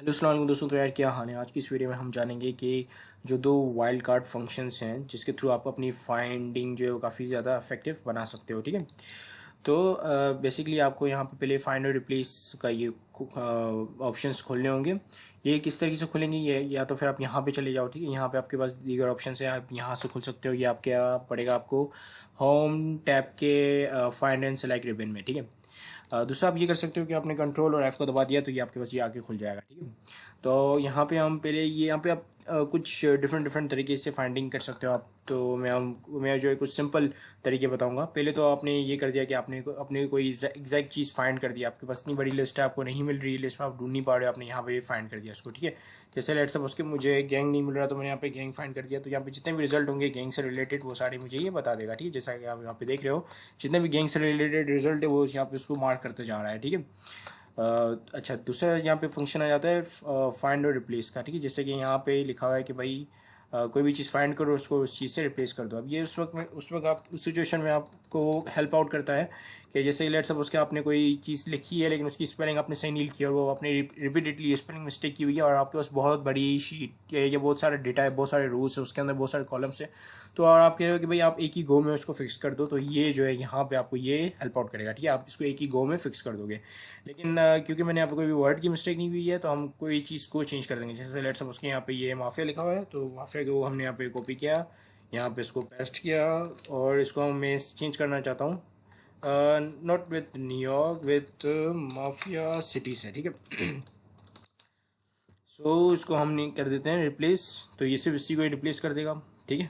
Hello अस्सलाम वालेकुम दोस्तों। तो यार क्या हाल है। आज की इस वीडियो में हम जानेंगे कि जो दो वाइल्ड कार्ड फंक्शंस हैं जिसके थ्रू आप अपनी फाइंडिंग जो है वो काफ़ी ज़्यादा इफेक्टिव बना सकते हो। ठीक है, तो बेसिकली आपको यहाँ पे पहले फाइंड और रिप्लेस का ये ऑप्शंस खोलने होंगे। ये किस तरीके से खुलेंगे, ये या तो फिर आप यहाँ पे चले जाओ। ठीक है, यहाँ पे आपके पास दीगर ऑप्शन है, आप यहाँ से खोल सकते हो। ये आपके पड़ेगा आपको होम टैब के फाइंड एंड सेलेक्ट रिबन में। ठीक है, दूसरा आप ये कर सकते हो कि आपने कंट्रोल और एफ को दबा दिया तो ये आपके पास ये आके खुल जाएगा। ठीक है, तो यहाँ पे हम पहले ये यहाँ पे आप कुछ डिफरेंट डिफरेंट तरीके से फाइंडिंग कर सकते हो आप। तो मैं जो है कुछ सिंपल तरीके बताऊंगा। पहले तो आपने ये कर दिया कि अपने कोई एग्जैक्ट चीज़ फाइंड कर दिया। आपके पास इतनी बड़ी लिस्ट है, आपको नहीं मिल रही है लिस्ट में, आप ढूंढ नहीं पा रहे हो, आपने यहाँ पे फाइंड कर दिया उसको। ठीक है, जैसे लेट्स सपोज कि मुझे गैंग नहीं मिल रहा तो मैंने यहाँ पे गैंग फाइंड कर दिया। तो यहाँ पे जितने भी रिजल्ट होंगे गैंग से रिलेटेड वो सारे मुझे ये बता देगा। ठीक है, जैसा कि आप यहाँ पे देख रहे हो जितने भी गैंग से रिलेटेड रिजल्ट है वो यहाँ पे उसको मार्क करते जा रहा है। ठीक है, अच्छा, दूसरा यहाँ पे फंक्शन आ जाता है फाइंड और रिप्लेस का। ठीक है, जैसे कि यहाँ पे लिखा हुआ है कि भाई कोई भी चीज़ फाइंड करो उसको उस चीज़ से रिप्लेस कर दो। अब ये उस वक्त आप उस सिचुएशन में आपको हेल्प आउट करता है कि जैसे लेट्स सपोज कि आपने कोई चीज़ लिखी है लेकिन उसकी स्पेलिंग आपने सही नहीं लिखी और वो आपने रिपीटेडली स्पेलिंग मिस्टेक की हुई है और आपके पास बहुत बड़ी शीट या बहुत सारा डेटा है, बहुत सारे रूल्स है, उसके अंदर बहुत सारे कॉलम्स है। तो और आप कह रहे हो कि भाई आप एक ही गो में उसको फिक्स कर दो, तो ये जो है यहाँ पे आपको ये हेल्प आउट करेगा। ठीक है, आप इसको एक ही गो में फिक्स कर दोगे। लेकिन क्योंकि मैंने यहाँ पे कोई भी वर्ड की मिस्टेक नहीं हुई है तो हम कोई चीज़ को चेंज कर देंगे। जैसे लेट्स सपोज कि यहाँ पे ये माफिया लिखा हुआ है तो माफिया को हमने यहाँ पे कॉपी किया, यहाँ पे इसको पेस्ट किया और इसको मैं चेंज करना चाहता हूँ not with New York, with mafia city से। ठीक है, सो इसको हम नहीं कर देते हैं रिप्लेस, तो ये सिर्फ इसी को ही रिप्लेस कर देगा। ठीक है,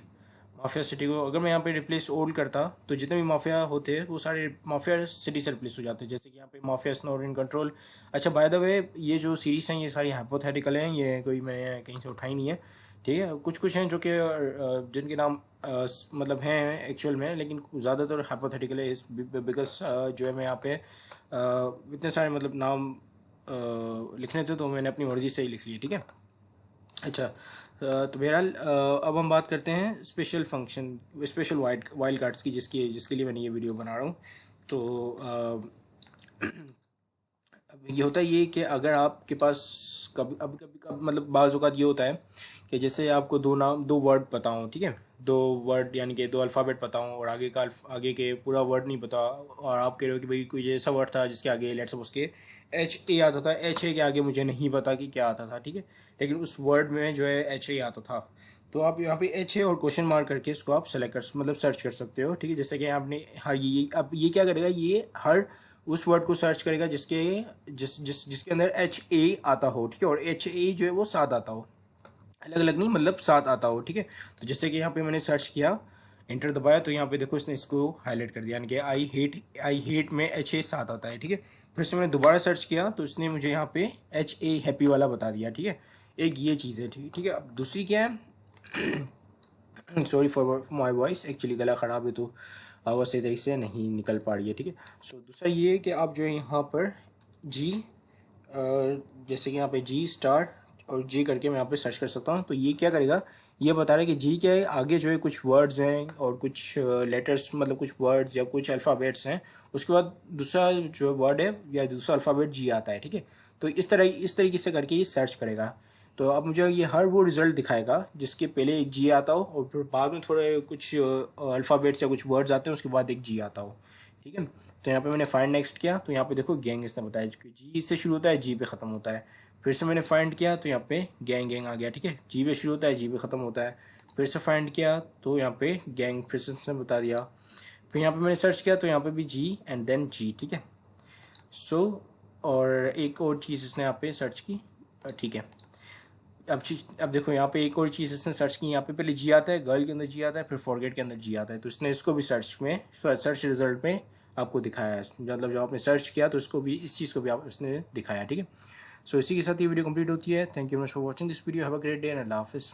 माफिया सिटी को अगर मैं यहाँ पे रिप्लेस ओल्ड करता तो जितने भी माफिया होते हैं वो सारे माफिया सिटी से रिप्लेस हो जाते हैं। जैसे कि यहाँ पे माफिया स्नोर इन कंट्रोल। अच्छा, बाय द वे ये जो सीरीज हैं ये सारी हाइपोथेटिकल हैं, ये कोई मैंने कहीं से उठाई नहीं है। ठीक है, कुछ कुछ हैं जो कि जिनके नाम मतलब हैं एक्चुअल में, लेकिन ज़्यादातर हाइपोथेटिकल है बिकॉज जो है मैं यहाँ पे इतने सारे मतलब नाम लिखने थे तो मैंने अपनी मर्ज़ी से ही लिख लिए। ठीक है, अच्छा, तो बहरहाल अब हम बात करते हैं special function, special wild cards की, जिसके लिए मैंने ये वीडियो बना रहा हूँ। तो अब ये होता है ये कि अगर आपके पास कभी मतलब बाज़ औक़ात ये होता है कि जैसे आपको दो वर्ड पता हो। ठीक है, दो वर्ड यानी कि दो अल्फ़ाबेट पता हो और आगे के पूरा वर्ड नहीं पता, और आप कह रहे हो कि भाई कोई ऐसा वर्ड था जिसके आगे लेट्स सपोज के एच ए आता था, एच ए के आगे मुझे नहीं पता कि क्या आता था। ठीक है, लेकिन उस वर्ड में जो है एच ए आता था, तो आप यहाँ पे एच ए और क्वेश्चन मार्क करके इसको आप सेलेक्ट कर मतलब सर्च कर सकते हो। ठीक है, जैसे कि आपने हर ये अब ये क्या करेगा, ये हर उस वर्ड को सर्च करेगा जिसके अंदर एच ए आता हो। ठीक है, और एच ए जो है वो साथ आता हो, अलग अलग नहीं, मतलब साथ आता हो। ठीक है, तो जैसे कि यहाँ पे मैंने सर्च किया, एंटर दबाया, तो यहाँ पे देखो इसने इसको हाईलाइट कर दिया, यानी कि आई हेट में एच ए साथ आता है। ठीक है, फिर से मैंने दोबारा सर्च किया तो इसने मुझे यहाँ पे एच ए हैप्पी वाला बता दिया। ठीक है, एक ये चीज़ है। ठीक है, अब दूसरी क्या है, sorry for my voice, actually गला ख़राब है तो आवाज़ सही तरीके से नहीं निकल पा रही है। ठीक है, सो दूसरा ये है कि आप जो है यहाँ पर जी जैसे कि यहाँ पे जी स्टार और जी करके मैं यहाँ पे सर्च कर सकता हूँ। तो ये क्या करेगा, ये बता रहा है कि जी क्या है, आगे जो है कुछ वर्ड्स हैं और कुछ लेटर्स, मतलब कुछ वर्ड्स या कुछ अल्फ़ाबेट्स हैं, उसके बाद दूसरा जो वर्ड है या दूसरा अल्फ़ाबेट जी आता है। ठीक है, तो इस तरीके से करके ये सर्च करेगा। तो अब मुझे ये हर वो रिज़ल्ट दिखाएगा जिसके पहले एक जी आता हो और फिर बाद में थोड़े कुछ अल्फ़ाबेट्स या कुछ वर्ड्स आते हैं, उसके बाद एक जी आता हो। ठीक है, तो यहाँ पे मैंने फाइंड नेक्स्ट किया तो यहाँ पे देखो गैंग इसने बताया कि जी से शुरू होता है जी पे ख़त्म होता है। फिर से मैंने फाइंड किया तो यहाँ पे गैंग आ गया। ठीक है, जी पे शुरू होता है जी पे ख़त्म होता है। फिर से फाइंड किया तो यहाँ पे गैंग फिर से इसने बता दिया। फिर यहाँ पे मैंने सर्च किया तो यहाँ पे भी जी एंड देन जी। ठीक है, सो और एक और चीज़ इसने यहाँ पे सर्च की। ठीक है, अब देखो यहाँ पे एक और चीज़ इसने सर्च की, यहाँ पे पहले जी आता है, गर्ल के अंदर जी आता है, फिर फॉरगेट के अंदर जी आता है, तो इसने इसको भी सर्च रिजल्ट में आपको दिखाया है। मतलब जब आपने सर्च किया तो इसको भी, इस चीज़ को भी आप इसने दिखाया। ठीक है, सो इसी के साथ ये वीडियो कंप्लीट होती है। Thank you much for watching this video, have a great day and अल्लाह हाफिज़।